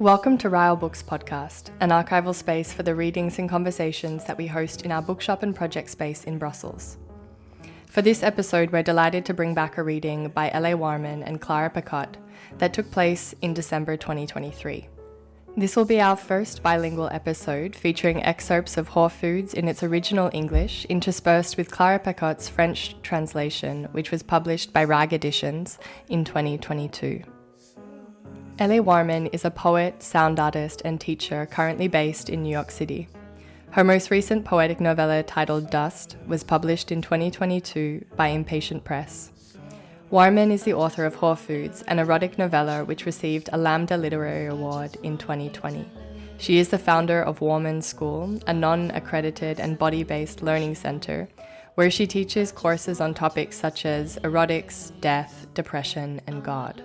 Welcome to Ryle Books Podcast, an archival space for the readings and conversations that we host in our bookshop and project space in Brussels. For this episode, we're delighted to bring back a reading by L.A. Warman and Clara Pacotte that took place in December 2023. This will be our first bilingual episode featuring excerpts of Whole Foods in its original English, interspersed with Clara Pacotte's French translation, which was published by Rag Editions in 2022. L.A. Warman is a poet, sound artist, and teacher currently based in New York City. Her most recent poetic novella titled Dust was published in 2022 by Impatient Press. Warman is the author of Whole Foods, an erotic novella which received a Lambda Literary Award in 2020. She is the founder of Warman School, a non-accredited and body-based learning center, where she teaches courses on topics such as erotics, death, depression, and God.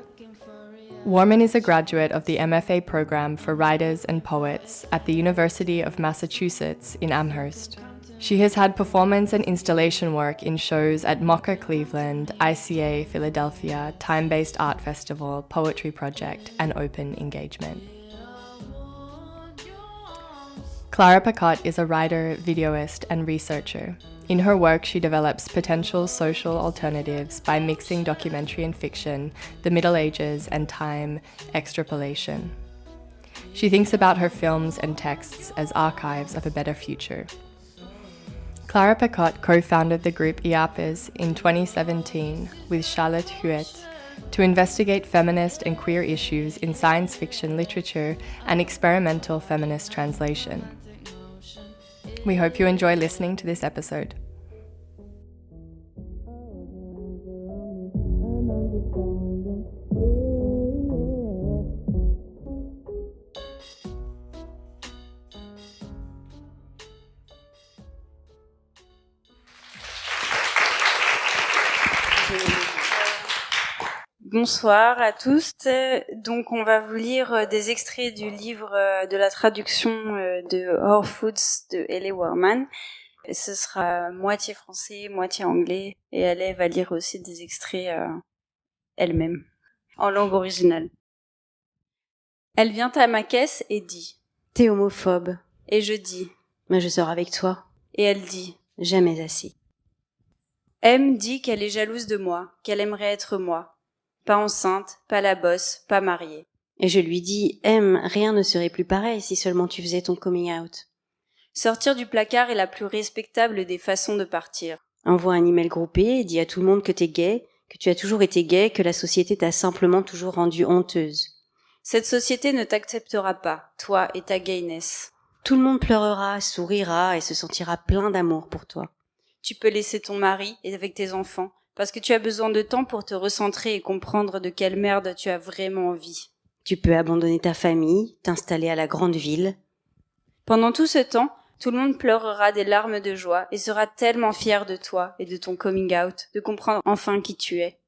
Warman is a graduate of the MFA program for writers and poets at the University of Massachusetts in Amherst. She has had performance and installation work in shows at Mocha Cleveland, ICA Philadelphia, Time-Based Art Festival, Poetry Project, and Open Engagement. Clara Pacotte is a writer, videoist, and researcher. In her work, she develops potential social alternatives by mixing documentary and fiction, the Middle Ages, and time extrapolation. She thinks about her films and texts as archives of a better future. Clara Pacotte co-founded the group IAPES in 2017 with Charlotte Huet to investigate feminist and queer issues in science fiction literature and experimental feminist translation. We hope you enjoy listening to this episode. Bonsoir à tous. Donc, on va vous lire des extraits du livre de la traduction de Whole Foods de L.A. Warman. Et ce sera moitié français, moitié anglais. Et elle va lire aussi des extraits elle-même, en langue originale. Elle vient à ma caisse et dit « T'es homophobe. » Et je dis « Mais je sors avec toi. » Et elle dit « Jamais assez. » M dit qu'elle est jalouse de moi, qu'elle aimerait être moi. Pas enceinte, pas la bosse, pas mariée. Et je lui dis, M, rien ne serait plus pareil si seulement tu faisais ton coming out. Sortir du placard est la plus respectable des façons de partir. Envoie un email groupé, dis à tout le monde que t'es gay, que tu as toujours été gay, que la société t'a simplement toujours rendue honteuse. Cette société ne t'acceptera pas, toi et ta gayness. Tout le monde pleurera, sourira et se sentira plein d'amour pour toi. Tu peux laisser ton mari et avec tes enfants, parce que tu as besoin de temps pour te recentrer et comprendre de quelle merde tu as vraiment envie. Tu peux abandonner ta famille, t'installer à la grande ville. Pendant tout ce temps, tout le monde pleurera des larmes de joie et sera tellement fier de toi et de ton coming out, de comprendre enfin qui tu es.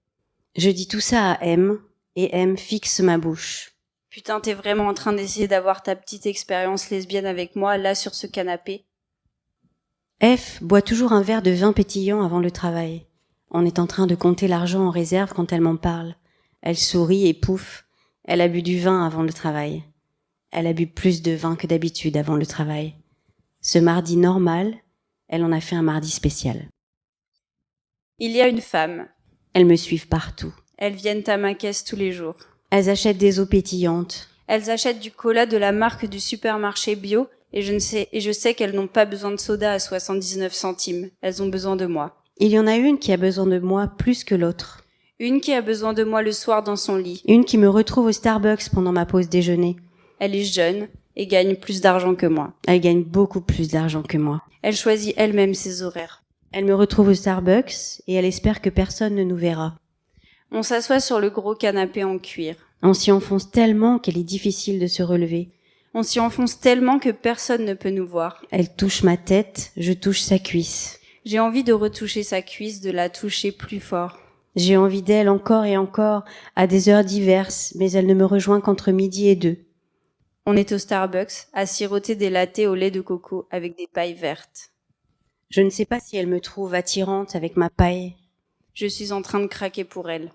Je dis tout ça à M, et M fixe ma bouche. Putain, t'es vraiment en train d'essayer d'avoir ta petite expérience lesbienne avec moi, là, sur ce canapé. F boit toujours un verre de vin pétillant avant le travail. On est en train de compter l'argent en réserve quand elle m'en parle. Elle sourit et pouf, elle a bu du vin avant le travail. Elle a bu plus de vin que d'habitude avant le travail. Ce mardi normal, elle en a fait un mardi spécial. Il y a une femme. Elles me suivent partout. Elles viennent à ma caisse tous les jours. Elles achètent des eaux pétillantes. Elles achètent du cola de la marque du supermarché bio et je sais qu'elles n'ont pas besoin de soda à 79 centimes. Elles ont besoin de moi. Il y en a une qui a besoin de moi plus que l'autre. Une qui a besoin de moi le soir dans son lit. Une qui me retrouve au Starbucks pendant ma pause déjeuner. Elle est jeune et gagne plus d'argent que moi. Elle gagne beaucoup plus d'argent que moi. Elle choisit elle-même ses horaires. Elle me retrouve au Starbucks et elle espère que personne ne nous verra. On s'assoit sur le gros canapé en cuir. On s'y enfonce tellement qu'elle est difficile de se relever. On s'y enfonce tellement que personne ne peut nous voir. Elle touche ma tête, je touche sa cuisse. J'ai envie de retoucher sa cuisse, de la toucher plus fort. J'ai envie d'elle encore et encore, à des heures diverses, mais elle ne me rejoint qu'entre midi et 2. On est au Starbucks, à siroter des lattés au lait de coco avec des pailles vertes. Je ne sais pas si elle me trouve attirante avec ma paille. Je suis en train de craquer pour elle.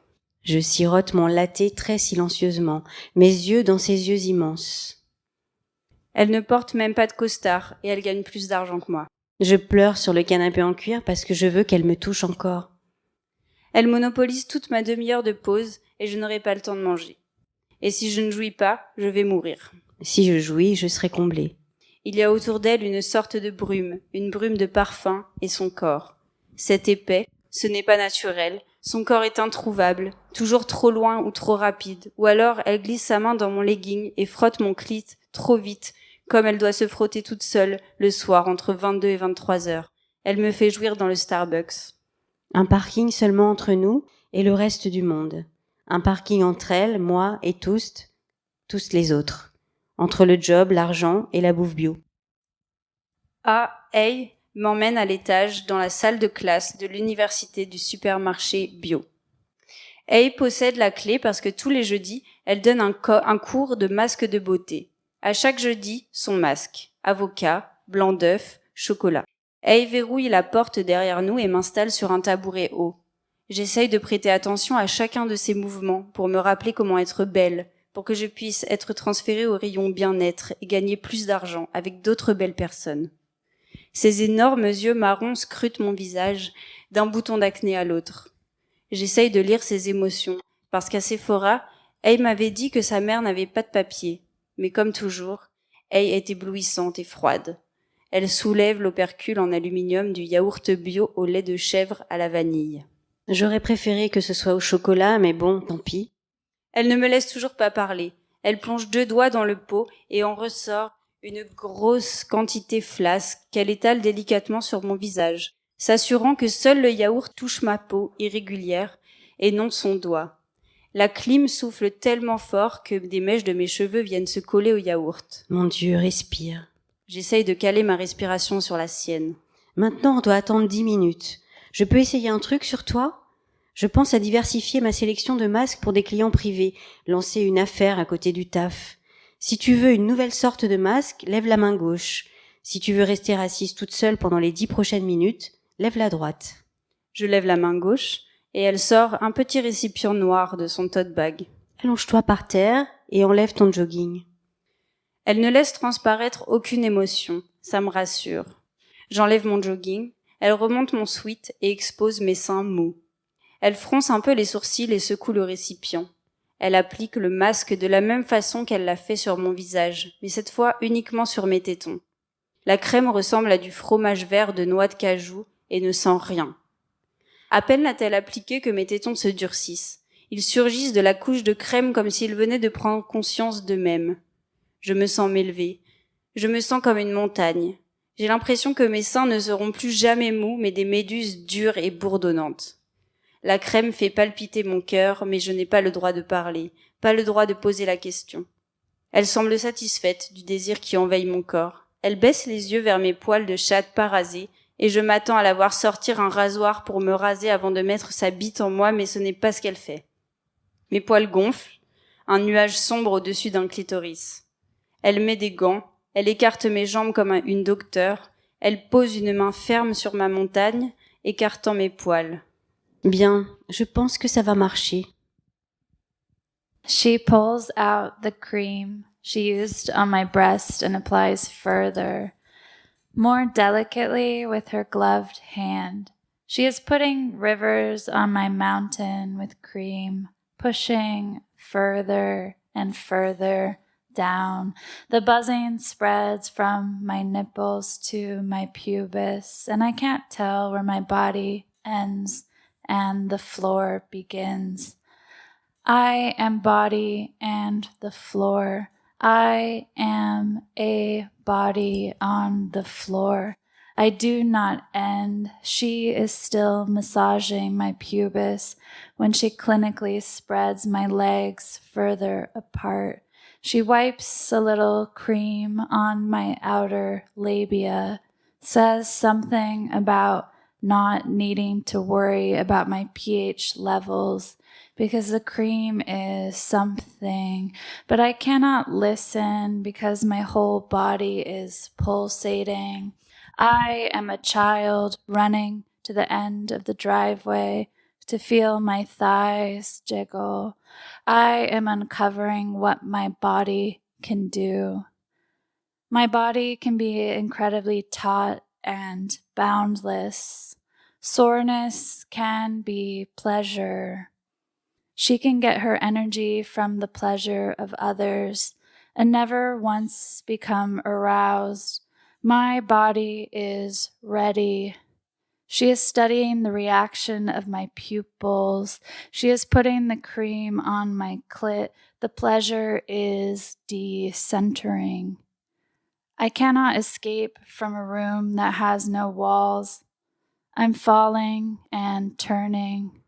Je sirote mon latte très silencieusement, mes yeux dans ses yeux immenses. Elle ne porte même pas de costard et elle gagne plus d'argent que moi. Je pleure sur le canapé en cuir parce que je veux qu'elle me touche encore. Elle monopolise toute ma demi-heure de pause et je n'aurai pas le temps de manger. Et si je ne jouis pas, je vais mourir. Si je jouis, je serai comblée. Il y a autour d'elle une sorte de brume, une brume de parfum et son corps. C'est épais, ce n'est pas naturel, son corps est introuvable, toujours trop loin ou trop rapide, ou alors elle glisse sa main dans mon legging et frotte mon clit trop vite, comme elle doit se frotter toute seule le soir entre 22 et 23 heures. Elle me fait jouir dans le Starbucks. Un parking seulement entre nous et le reste du monde. Un parking entre elle, moi et tous les autres. Entre le job, l'argent et la bouffe bio. Hey m'emmène à l'étage dans la salle de classe de l'université du supermarché bio. Hey possède la clé parce que tous les jeudis, elle donne un cours de masque de beauté. À chaque jeudi, son masque. Avocat, blanc d'œuf, chocolat. Hey verrouille la porte derrière nous et m'installe sur un tabouret haut. J'essaye de prêter attention à chacun de ses mouvements pour me rappeler comment être belle, pour que je puisse être transférée au rayon bien-être et gagner plus d'argent avec d'autres belles personnes. Ses énormes yeux marrons scrutent mon visage d'un bouton d'acné à l'autre. J'essaye de lire ses émotions, parce qu'à Sephora, Hey m'avait dit que sa mère n'avait pas de papier. Mais comme toujours, Hey est éblouissante et froide. Elle soulève l'opercule en aluminium du yaourt bio au lait de chèvre à la vanille. J'aurais préféré que ce soit au chocolat, mais bon, tant pis. Elle ne me laisse toujours pas parler. Elle plonge 2 doigts dans le pot et en ressort une grosse quantité flasque qu'elle étale délicatement sur mon visage, s'assurant que seul le yaourt touche ma peau irrégulière et non son doigt. La clim souffle tellement fort que des mèches de mes cheveux viennent se coller au yaourt. Mon Dieu, respire. J'essaye de caler ma respiration sur la sienne. Maintenant, on doit attendre 10 minutes. Je peux essayer un truc sur toi ? Je pense à diversifier ma sélection de masques pour des clients privés, lancer une affaire à côté du taf. Si tu veux une nouvelle sorte de masque, lève la main gauche. Si tu veux rester assise toute seule pendant les 10 prochaines minutes, lève la droite. Je lève la main gauche et elle sort un petit récipient noir de son tote bag. Allonge-toi par terre et enlève ton jogging. Elle ne laisse transparaître aucune émotion, ça me rassure. J'enlève mon jogging, elle remonte mon sweat et expose mes seins mous. Elle fronce un peu les sourcils et secoue le récipient. Elle applique le masque de la même façon qu'elle l'a fait sur mon visage, mais cette fois uniquement sur mes tétons. La crème ressemble à du fromage vert de noix de cajou et ne sent rien. À peine l'a-t-elle appliqué que mes tétons se durcissent. Ils surgissent de la couche de crème comme s'ils venaient de prendre conscience d'eux-mêmes. Je me sens m'élever. Je me sens comme une montagne. J'ai l'impression que mes seins ne seront plus jamais mous, mais des méduses dures et bourdonnantes. La crème fait palpiter mon cœur, mais je n'ai pas le droit de parler, pas le droit de poser la question. Elle semble satisfaite du désir qui envahit mon corps. Elle baisse les yeux vers mes poils de chatte pas rasés, et je m'attends à la voir sortir un rasoir pour me raser avant de mettre sa bite en moi, mais ce n'est pas ce qu'elle fait. Mes poils gonflent, un nuage sombre au-dessus d'un clitoris. Elle met des gants, elle écarte mes jambes comme une docteure, elle pose une main ferme sur ma montagne, écartant mes poils. Bien, je pense que ça va marcher. She pulls out the cream she used on my breast and applies further, more delicately with her gloved hand. She is putting rivers on my mountain with cream, pushing further and further down. The buzzing spreads from my nipples to my pubis, and I can't tell where my body ends and the floor begins. I am body and the floor. I am a body on the floor. I do not end. She is still massaging my pubis when she clinically spreads my legs further apart. She wipes a little cream on my outer labia, says something about not needing to worry about my pH levels because the cream is something, but I cannot listen because my whole body is pulsating. I am a child running to the end of the driveway to feel my thighs jiggle. I am uncovering what my body can do. My body can be incredibly taut and boundless. Soreness can be pleasure. She can get her energy from the pleasure of others and never once become aroused. My body is ready. She is studying the reaction of my pupils. She is putting the cream on my clit. The pleasure is decentering. I cannot escape from a room that has no walls. I'm falling and turning.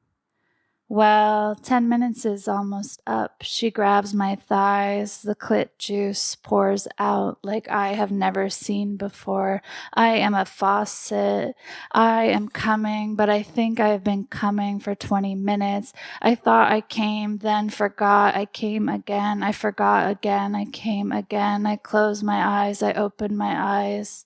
Well, 10 minutes is almost up. She grabs my thighs. The clit juice pours out like I have never seen before. I am a faucet. I am coming, but I think I have been coming for 20 minutes. I thought I came, then forgot. I came again. I forgot again. I came again. I closed my eyes. I opened my eyes.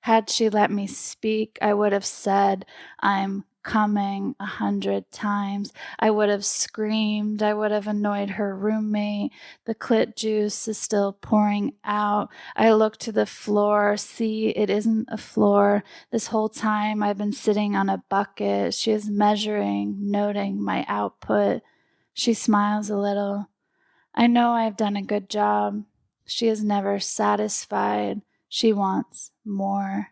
Had she let me speak, I would have said, I'm coming 100 times. I would have screamed. I would have annoyed her roommate. The clit juice is still pouring out. I look to the floor. See, it isn't a floor. This whole time I've been sitting on a bucket. She is measuring, noting my output. She smiles a little. I know I've done a good job. She is never satisfied. She wants more.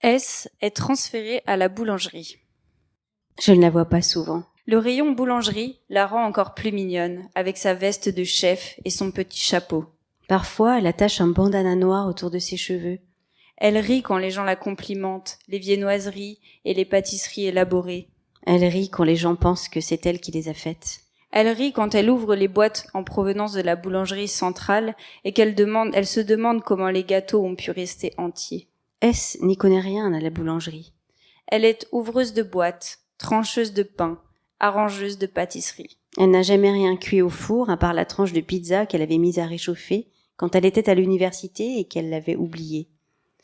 S est transférée à la boulangerie. Je ne la vois pas souvent. Le rayon boulangerie la rend encore plus mignonne, avec sa veste de chef et son petit chapeau. Parfois, elle attache un bandana noir autour de ses cheveux. Elle rit quand les gens la complimentent, les viennoiseries et les pâtisseries élaborées. Elle rit quand les gens pensent que c'est elle qui les a faites. Elle rit quand elle ouvre les boîtes en provenance de la boulangerie centrale et elle se demande comment les gâteaux ont pu rester entiers. S n'y connaît rien à la boulangerie. Elle est ouvreuse de boîtes, trancheuse de pain, arrangeuse de pâtisserie. Elle n'a jamais rien cuit au four à part la tranche de pizza qu'elle avait mise à réchauffer quand elle était à l'université et qu'elle l'avait oubliée.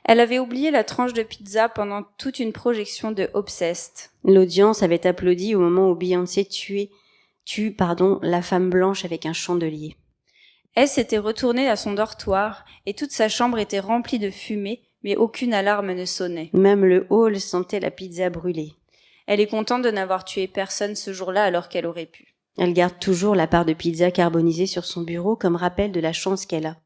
Elle avait oublié la tranche de pizza pendant toute une projection de Obsessed. L'audience avait applaudi au moment où Beyoncé tue la femme blanche avec un chandelier. S était retournée à son dortoir et toute sa chambre était remplie de fumée, mais aucune alarme ne sonnait. Même le hall sentait la pizza brûlée. Elle est contente de n'avoir tué personne ce jour-là alors qu'elle aurait pu. Elle garde toujours la part de pizza carbonisée sur son bureau comme rappel de la chance qu'elle a.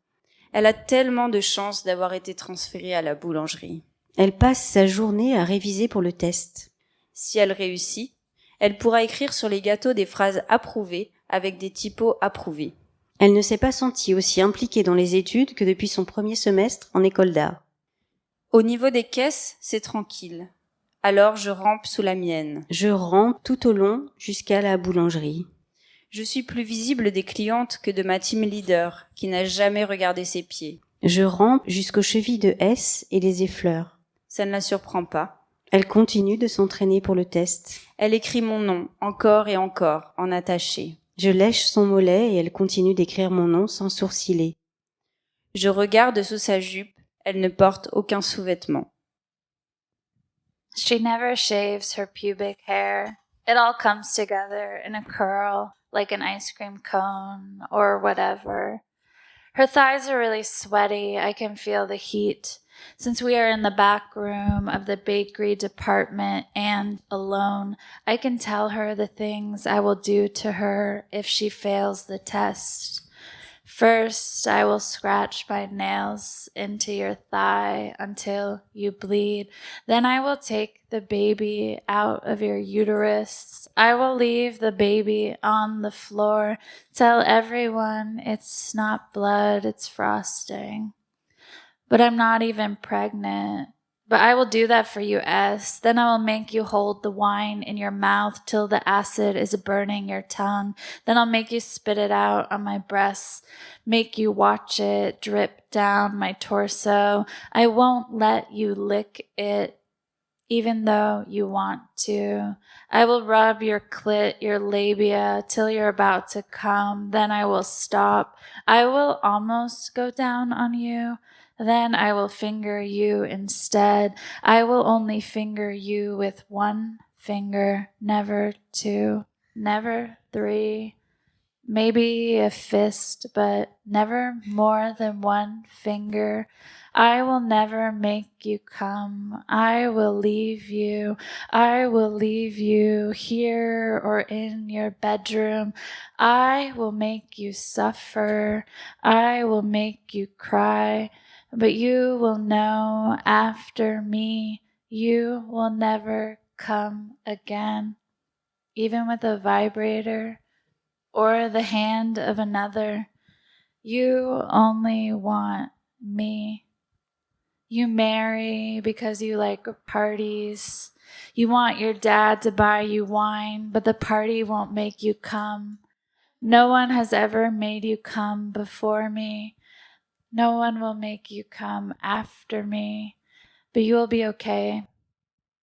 Elle a tellement de chance d'avoir été transférée à la boulangerie. Elle passe sa journée à réviser pour le test. Si elle réussit, elle pourra écrire sur les gâteaux des phrases approuvées avec des typos approuvés. Elle ne s'est pas sentie aussi impliquée dans les études que depuis son premier semestre en école d'art. Au niveau des caisses, c'est tranquille. Alors je rampe sous la mienne. Je rampe tout au long jusqu'à la boulangerie. Je suis plus visible des clientes que de ma team leader, qui n'a jamais regardé ses pieds. Je rampe jusqu'aux chevilles de S et les effleure. Ça ne la surprend pas. Elle continue de s'entraîner pour le test. Elle écrit mon nom, encore et encore, en attaché. Je lèche son mollet et elle continue d'écrire mon nom sans sourciller. Je regarde sous sa jupe. Elle ne porte aucun sous-vêtement. She never shaves her pubic hair. It all comes together in a curl, like an ice cream cone or whatever. Her thighs are really sweaty. I can feel the heat. Since we are in the back room of the bakery department and alone, I can tell her the things I will do to her if she fails the test. First, I will scratch my nails into your thigh until you bleed. Then I will take the baby out of your uterus. I will leave the baby on the floor. Tell everyone it's not blood, it's frosting. But I'm not even pregnant. But I will do that for you, S. Then I will make you hold the wine in your mouth till the acid is burning your tongue. Then I'll make you spit it out on my breasts, make you watch it drip down my torso. I won't let you lick it, even though you want to. I will rub your clit, your labia, till you're about to come. Then I will stop. I will almost go down on you. Then I will finger you instead. I will only finger you with one finger, never two, never three. Maybe a fist, but never more than one finger. I will never make you come. I will leave you. I will leave you here or in your bedroom. I will make you suffer. I will make you cry. But you will know after me, you will never come again, even with a vibrator or the hand of another. You only want me. You marry because you like parties. You want your dad to buy you wine, but the party won't make you come. No one has ever made you come before me. No one will make you come after me, but you will be okay.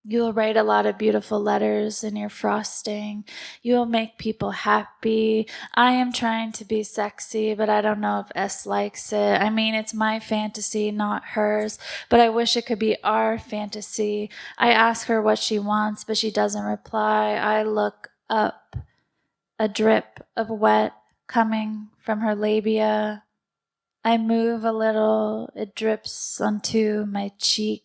You will write a lot of beautiful letters in your frosting. You will make people happy. I am trying to be sexy, but I don't know if S likes it. I mean, it's my fantasy, not hers, but I wish it could be our fantasy. I ask her what she wants, but she doesn't reply. I look up, a drip of wet coming from her labia. I move a little, it drips onto my cheek.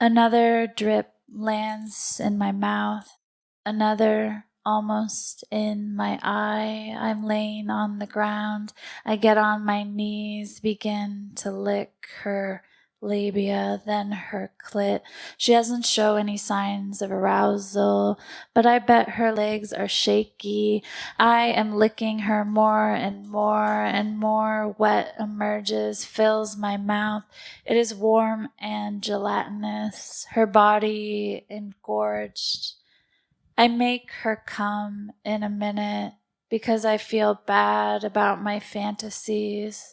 Another drip lands in my mouth. Another almost in my eye. I'm laying on the ground. I get on my knees, begin to lick her labia, then her clit. She doesn't show any signs of arousal, but I bet her legs are shaky. I am licking her more and more, and more wet emerges, fills my mouth. It is warm and gelatinous, her body engorged. I make her come in a minute because I feel bad about my fantasies.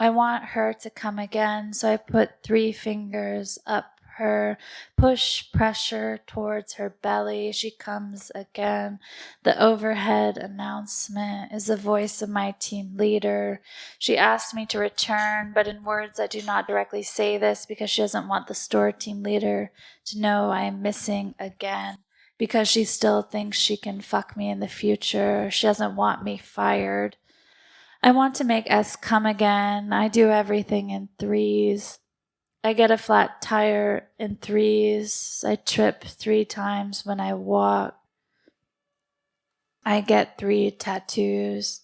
I want her to come again, so I put 3 fingers up her, push pressure towards her belly. She comes again. The overhead announcement is the voice of my team leader. She asked me to return, but in words I do not directly say this because she doesn't want the store team leader to know I am missing again, because she still thinks she can fuck me in the future. She doesn't want me fired. I want to make S come again. I do everything in 3s. I get a flat tire in 3s. I trip 3 times when I walk. I get 3 tattoos.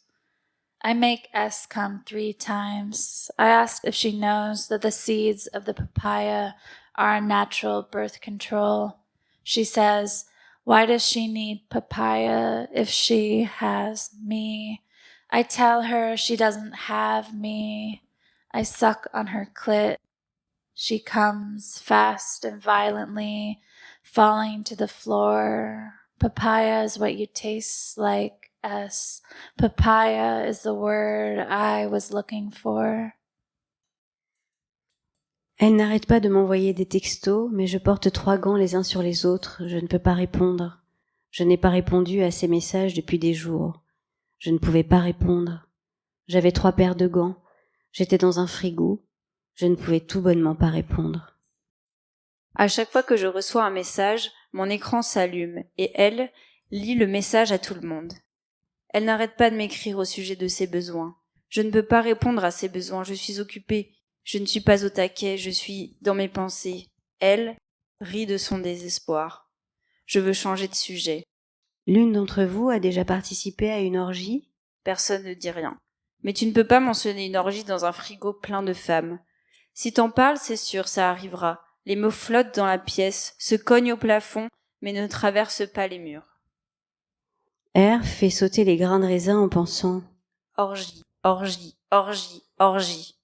I make S come 3 times. I ask if she knows that the seeds of the papaya are a natural birth control. She says, why does she need papaya if she has me? I tell her she doesn't have me. I suck on her clit. She comes fast and violently, falling to the floor. Papaya is what you taste like, S. Papaya is the word I was looking for. Elle n'arrête pas de m'envoyer des textos, mais je porte 3 gants les uns sur les autres. Je ne peux pas répondre. Je n'ai pas répondu à ses messages depuis des jours. Je ne pouvais pas répondre. J'avais 3 paires de gants. J'étais dans un frigo. Je ne pouvais tout bonnement pas répondre. À chaque fois que je reçois un message, mon écran s'allume et elle lit le message à tout le monde. Elle n'arrête pas de m'écrire au sujet de ses besoins. Je ne peux pas répondre à ses besoins, je suis occupée. Je ne suis pas au taquet, je suis dans mes pensées. Elle rit de son désespoir. Je veux changer de sujet. L'une d'entre vous a déjà participé à une orgie ? Personne ne dit rien. Mais tu ne peux pas mentionner une orgie dans un frigo plein de femmes. Si t'en parles, c'est sûr, ça arrivera. Les mots flottent dans la pièce, se cognent au plafond, mais ne traversent pas les murs. R fait sauter les grains de raisin en pensant « Orgie, orgie, orgie, orgie ».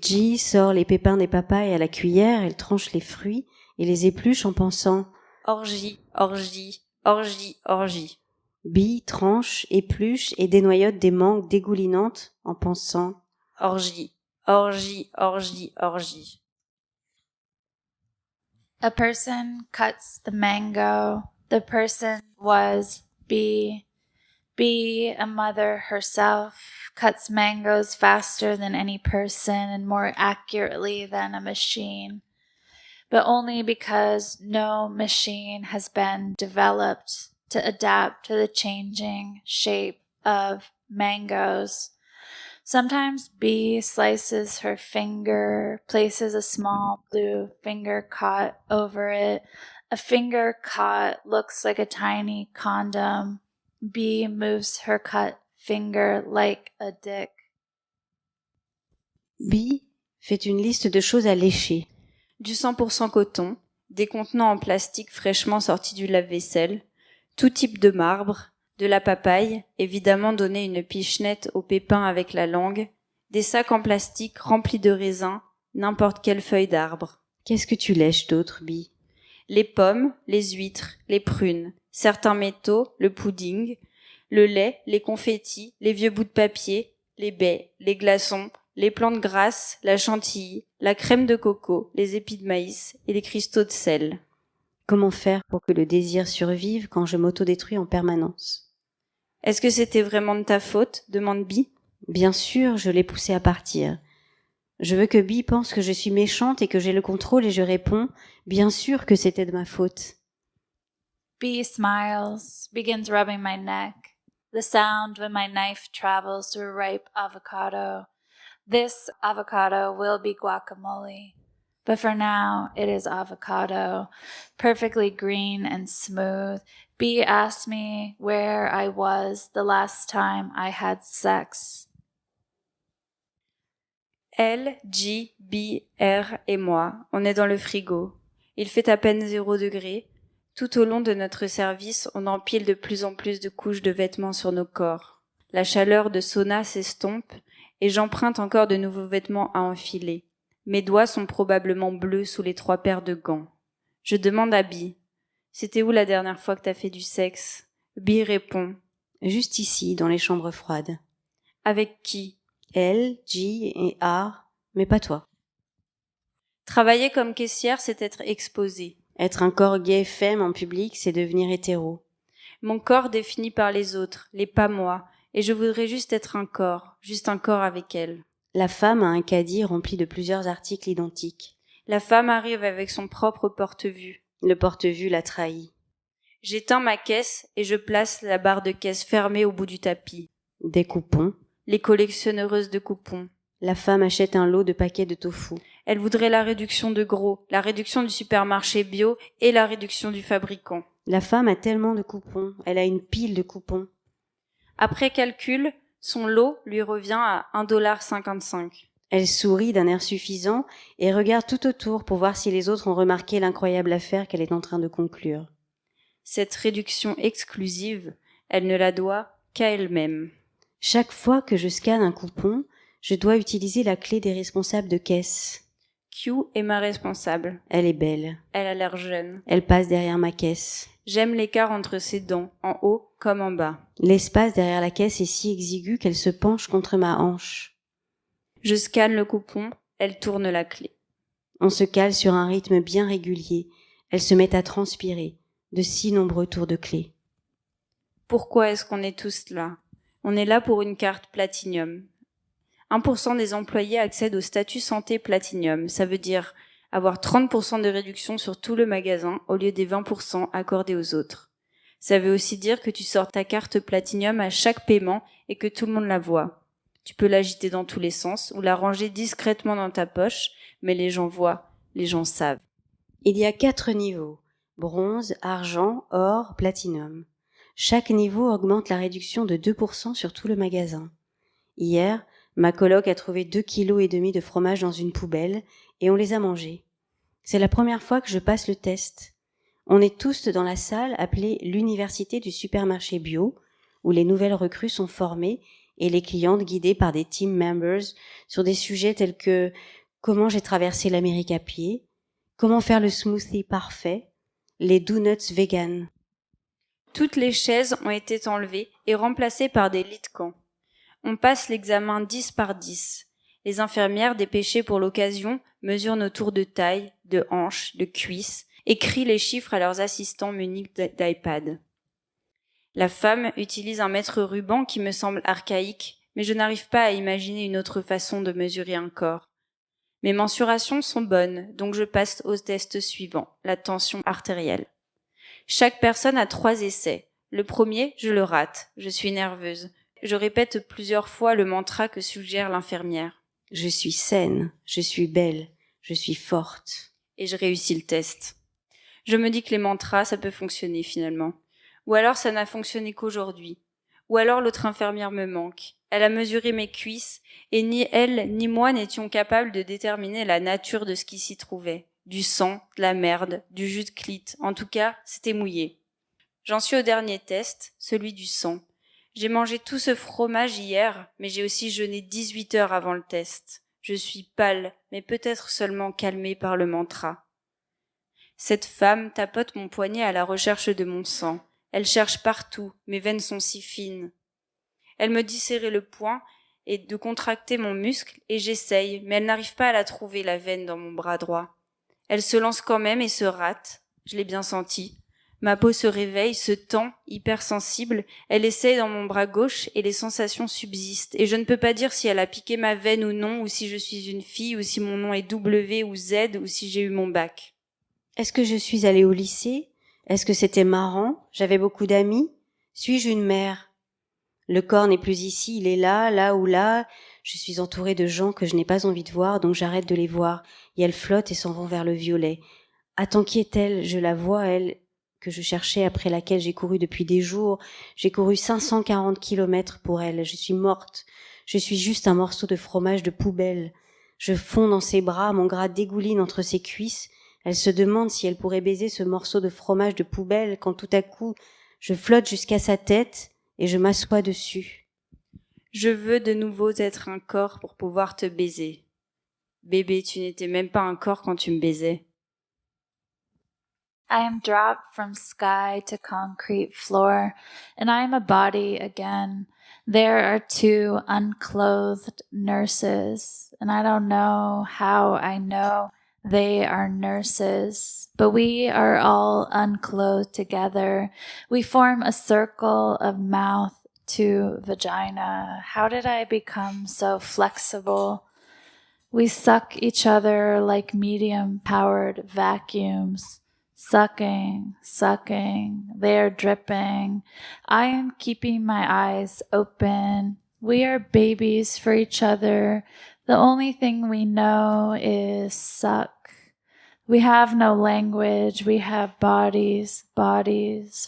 G sort les pépins des papayes à la cuillère, elle tranche les fruits et les épluche en pensant « Orgie, orgie, orgie, orgie ». B tranche, épluche et dénoyote des mangues dégoulinantes en pensant « Orgie, orgie, orgie, orgie ». A person cuts the mango. The person was B. B, a mother herself, cuts mangoes faster than any person and more accurately than a machine, but only because no machine has been developed to adapt to the changing shape of mangoes. Sometimes B slices her finger, places a small blue finger cot over it. A finger cot looks like a tiny condom. B moves her cut finger like a dick. B fait une liste de choses à lécher. Du 100% coton, des contenants en plastique fraîchement sortis du lave-vaisselle, tout type de marbre, de la papaye, évidemment donner une pichenette au pépin avec la langue, des sacs en plastique remplis de raisins, n'importe quelle feuille d'arbre. Qu'est-ce que tu lèches d'autre, B? Les pommes, les huîtres, les prunes, certains métaux, le pudding, le lait, les confettis, les vieux bouts de papier, les baies, les glaçons, les plantes grasses, la chantilly, la crème de coco, les épis de maïs et les cristaux de sel. Comment faire pour que le désir survive quand je m'autodétruis en permanence? Est-ce que c'était vraiment de ta faute? Demande B. Bien sûr, je l'ai poussé à partir. Je veux que B pense que je suis méchante et que j'ai le contrôle et je réponds, bien sûr que c'était de ma faute. B smiles, begins rubbing my neck, the sound when my knife travels through ripe avocado. This avocado will be guacamole, but for now it is avocado, perfectly green and smooth. B asked me where I was the last time I had sex. L, G, B, R et moi, on est dans le frigo. Il fait à peine 0 degré. Tout au long de notre service, on empile de plus en plus de couches de vêtements sur nos corps. La chaleur de sauna s'estompe et j'emprunte encore de nouveaux vêtements à enfiler. Mes doigts sont probablement bleus sous les 3 paires de gants. Je demande à B. C'était où la dernière fois que t'as fait du sexe? B répond. Juste ici, dans les chambres froides. Avec qui? L, G et R, mais pas toi. Travailler comme caissière, c'est être exposé. Être un corps gay femme en public, c'est devenir hétéro. Mon corps défini par les autres, les pas moi, et je voudrais juste être un corps avec elle. La femme a un caddie rempli de plusieurs articles identiques. La femme arrive avec son propre porte-vue. Le porte-vue la trahit. J'éteins ma caisse et je place la barre de caisse fermée au bout du tapis. Des coupons. Les collectionneuses de coupons. La femme achète un lot de paquets de tofu. Elle voudrait la réduction de gros, la réduction du supermarché bio et la réduction du fabricant. La femme a tellement de coupons, elle a une pile de coupons. Après calcul, son lot lui revient à 1,55 $. Elle sourit d'un air suffisant et regarde tout autour pour voir si les autres ont remarqué l'incroyable affaire qu'elle est en train de conclure. Cette réduction exclusive, elle ne la doit qu'à elle-même. Chaque fois que je scanne un coupon, je dois utiliser la clé des responsables de caisse. Q est ma responsable. Elle est belle. Elle a l'air jeune. Elle passe derrière ma caisse. J'aime l'écart entre ses dents, en haut comme en bas. L'espace derrière la caisse est si exigu qu'elle se penche contre ma hanche. Je scanne le coupon, elle tourne la clé. On se cale sur un rythme bien régulier. Elle se met à transpirer, de si nombreux tours de clé. Pourquoi est-ce qu'on est tous là? On est là pour une carte Platinum. 1% des employés accèdent au statut santé Platinum. Ça veut dire avoir 30% de réduction sur tout le magasin au lieu des 20% accordés aux autres. Ça veut aussi dire que tu sors ta carte Platinum à chaque paiement et que tout le monde la voit. Tu peux l'agiter dans tous les sens ou la ranger discrètement dans ta poche, mais les gens voient, les gens savent. Il y a 4 niveaux. Bronze, argent, or, platinum. Chaque niveau augmente la réduction de 2% sur tout le magasin. Hier, ma coloc a trouvé 2,5 kg de fromage dans une poubelle et on les a mangés. C'est la première fois que je passe le test. On est tous dans la salle appelée l'université du supermarché bio, où les nouvelles recrues sont formées et les clientes guidées par des team members sur des sujets tels que comment j'ai traversé l'Amérique à pied, comment faire le smoothie parfait, les donuts vegan. Toutes les chaises ont été enlevées et remplacées par des lits de camp. On passe l'examen 10 par 10. Les infirmières dépêchées pour l'occasion mesurent nos tours de taille, de hanches, de cuisses, et crient les chiffres à leurs assistants munis d'iPad. La femme utilise un mètre ruban qui me semble archaïque, mais je n'arrive pas à imaginer une autre façon de mesurer un corps. Mes mensurations sont bonnes, donc je passe au test suivant, la tension artérielle. Chaque personne a 3 essais. Le premier, je le rate. Je suis nerveuse. Je répète plusieurs fois le mantra que suggère l'infirmière. Je suis saine, je suis belle, je suis forte. Et je réussis le test. Je me dis que les mantras, ça peut fonctionner finalement. Ou alors ça n'a fonctionné qu'aujourd'hui. Ou alors l'autre infirmière me manque. Elle a mesuré mes cuisses et ni elle ni moi n'étions capables de déterminer la nature de ce qui s'y trouvait. Du sang, de la merde, du jus de clit. En tout cas, c'était mouillé. J'en suis au dernier test, celui du sang. J'ai mangé tout ce fromage hier, mais j'ai aussi jeûné 18 heures avant le test. Je suis pâle, mais peut-être seulement calmée par le mantra. Cette femme tapote mon poignet à la recherche de mon sang. Elle cherche partout, mes veines sont si fines. Elle me dit serrer le poing et de contracter mon muscle, et j'essaye, mais elle n'arrive pas à la trouver, la veine dans mon bras droit. Elle se lance quand même et se rate. Je l'ai bien senti. Ma peau se réveille, se tend, hypersensible. Elle essaye dans mon bras gauche et les sensations subsistent. Et je ne peux pas dire si elle a piqué ma veine ou non, ou si je suis une fille, ou si mon nom est W ou Z, ou si j'ai eu mon bac. Est-ce que je suis allée au lycée? Est-ce que c'était marrant? J'avais beaucoup d'amis? Suis-je une mère? Le corps n'est plus ici, il est là, là ou là. Je suis entourée de gens que je n'ai pas envie de voir, donc j'arrête de les voir. Et elles flottent et s'en vont vers le violet. Attends, qui est-elle? Je la vois, elle, que je cherchais, après laquelle j'ai couru depuis des jours. J'ai couru 540 kilomètres pour elle. Je suis morte. Je suis juste un morceau de fromage de poubelle. Je fonds dans ses bras, mon gras dégouline entre ses cuisses. Elle se demande si elle pourrait baiser ce morceau de fromage de poubelle quand tout à coup, je flotte jusqu'à sa tête et je m'assois dessus. Je veux de nouveau être un corps pour pouvoir te baiser. Bébé, tu n'étais même pas un corps quand tu me baisais. I am dropped from sky to concrete floor, and I am a body again. There are 2 unclothed nurses, and I don't know how I know they are nurses, but we are all unclothed together. We form a circle of mouth to vagina. How did I become so flexible? We suck each other like medium-powered vacuums. Sucking, sucking, they're dripping. I am keeping my eyes open. We are babies for each other. The only thing we know is suck. We have no language. We have bodies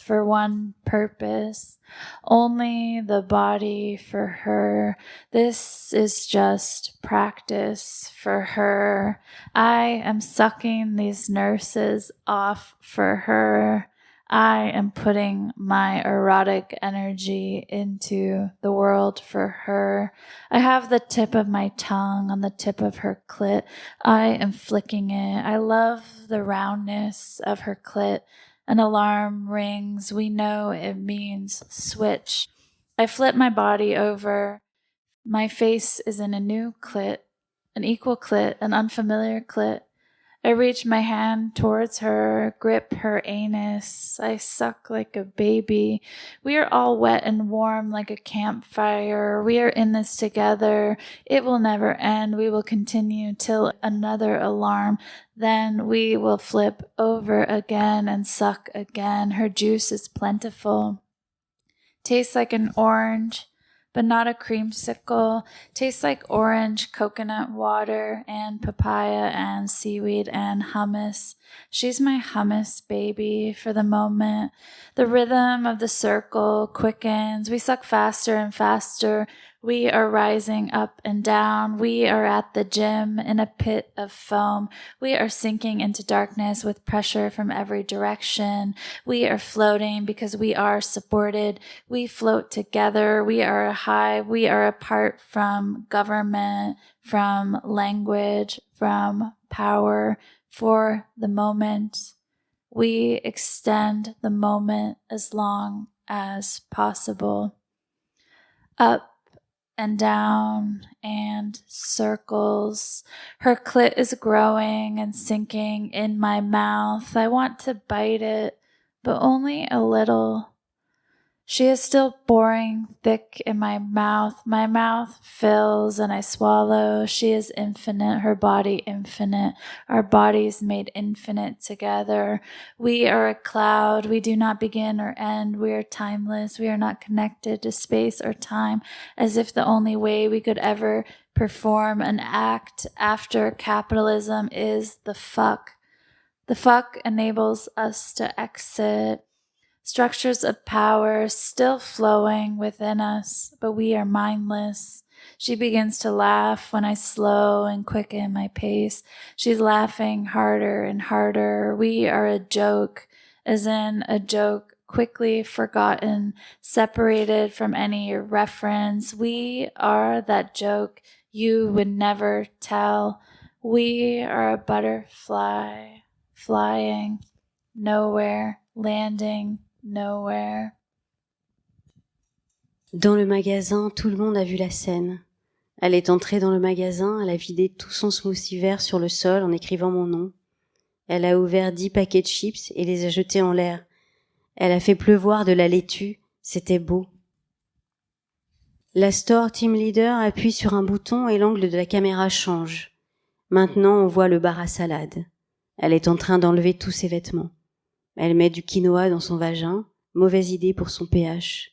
for one purpose. Only the body for her. This is just practice for her. I am sucking these nurses off for her. I am putting my erotic energy into the world for her. I have the tip of my tongue on the tip of her clit. I am flicking it. I love the roundness of her clit. An alarm rings. We know it means switch. I flip my body over. My face is in a new clit, an equal clit, an unfamiliar clit. I reach my hand towards her, grip her anus. I suck like a baby. We are all wet and warm like a campfire. We are in this together. It will never end. We will continue till another alarm. Then we will flip over again and suck again. Her juice is plentiful. Tastes like an orange, but not a creamsicle. Tastes like orange, coconut water, and papaya, and seaweed, and hummus. She's my hummus baby for the moment. The rhythm of the circle quickens. We suck faster and faster. We are rising up and down. We are at the gym in a pit of foam. We are sinking into darkness with pressure from every direction. We are floating because we are supported. We float together. We are a hive. We are apart from government, from language, from power. For the moment, we extend the moment as long as possible. Up and down and circles. Her clit is growing and sinking in my mouth. I want to bite it, but only a little. She is still boring thick in my mouth. My mouth fills and I swallow. She is infinite, her body infinite. Our bodies made infinite together. We are a cloud. We do not begin or end. We are timeless. We are not connected to space or time, as if the only way we could ever perform an act after capitalism is the fuck. The fuck enables us to exit. Structures of power still flowing within us, but we are mindless. She begins to laugh when I slow and quicken my pace. She's laughing harder and harder. We are a joke, as in a joke quickly forgotten, separated from any reference. We are that joke you would never tell. We are a butterfly, flying nowhere, landing nowhere. Dans le magasin, tout le monde a vu la scène. Elle est entrée dans le magasin, elle a vidé tout son smoothie vert sur le sol en écrivant mon nom. Elle a ouvert 10 paquets de chips et les a jetés en l'air. Elle a fait pleuvoir de la laitue, c'était beau. La store team leader appuie sur un bouton et l'angle de la caméra change. Maintenant, on voit le bar à salade. Elle est en train d'enlever tous ses vêtements. Elle met du quinoa dans son vagin, mauvaise idée pour son pH.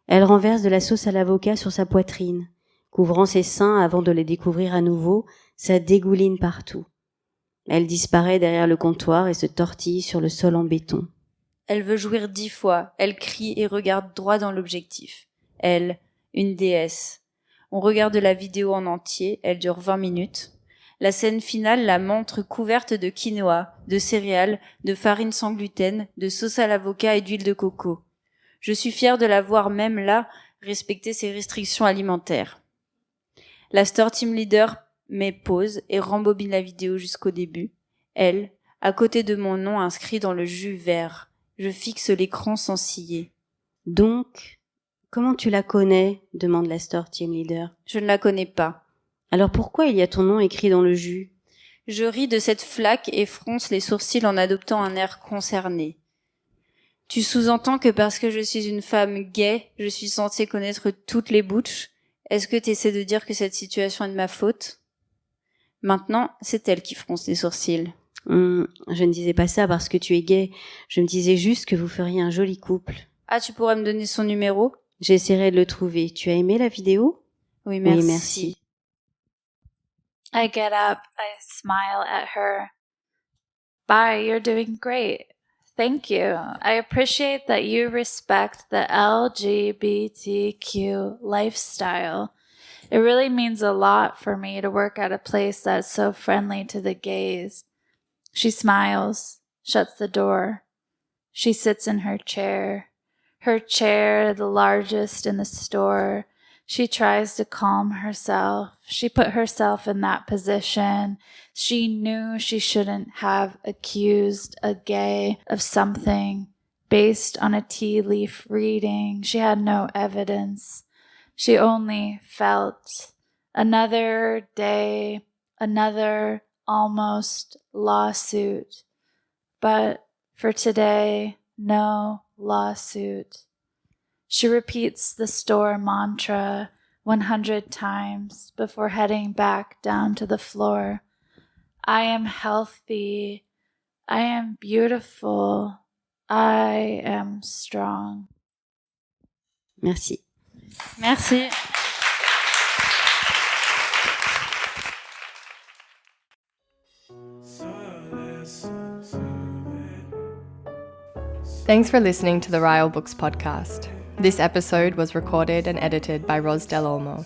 Elle renverse de la sauce à l'avocat sur sa poitrine, couvrant ses seins avant de les découvrir à nouveau, ça dégouline partout. Elle disparaît derrière le comptoir et se tortille sur le sol en béton. Elle veut jouir 10 fois, elle crie et regarde droit dans l'objectif. Elle, une déesse. On regarde la vidéo en entier, elle dure 20 minutes. La scène finale la montre couverte de quinoa, de céréales, de farine sans gluten, de sauce à l'avocat et d'huile de coco. Je suis fière de la voir même là respecter ses restrictions alimentaires. La store team leader met pause et rembobine la vidéo jusqu'au début. Elle, à côté de mon nom inscrit dans le jus vert. Je fixe l'écran sans ciller. Donc, comment tu la connais ? Demande la store team leader. Je ne la connais pas. Alors pourquoi il y a ton nom écrit dans le jus ? Je ris de cette flaque et fronce les sourcils en adoptant un air concerné. Tu sous-entends que parce que je suis une femme gay, je suis censée connaître toutes les butch ? Est-ce que tu essaies de dire que cette situation est de ma faute ? Maintenant, c'est elle qui fronce les sourcils. Je ne disais pas ça parce que tu es gay. Je me disais juste que vous feriez un joli couple. Ah, tu pourrais me donner son numéro ? J'essaierai de le trouver. Tu as aimé la vidéo ? Oui, merci. Oui, merci. I get up, I smile at her. Bye, you're doing great. Thank you. I appreciate that you respect the LGBTQ lifestyle. It really means a lot for me to work at a place that's so friendly to the gays. She smiles, shuts the door. She sits in her chair, the largest in the store. She tries to calm herself. She put herself in that position. She knew she shouldn't have accused a gay of something based on a tea leaf reading. She had no evidence. She only felt. Another day, another almost lawsuit. But for today, no lawsuit. She repeats the store mantra 100 times before heading back down to the floor. I am healthy. I am beautiful. I am strong. Merci. Merci. Thanks for listening to the Ryle Books podcast. This episode was recorded and edited by Ros Del Olmo.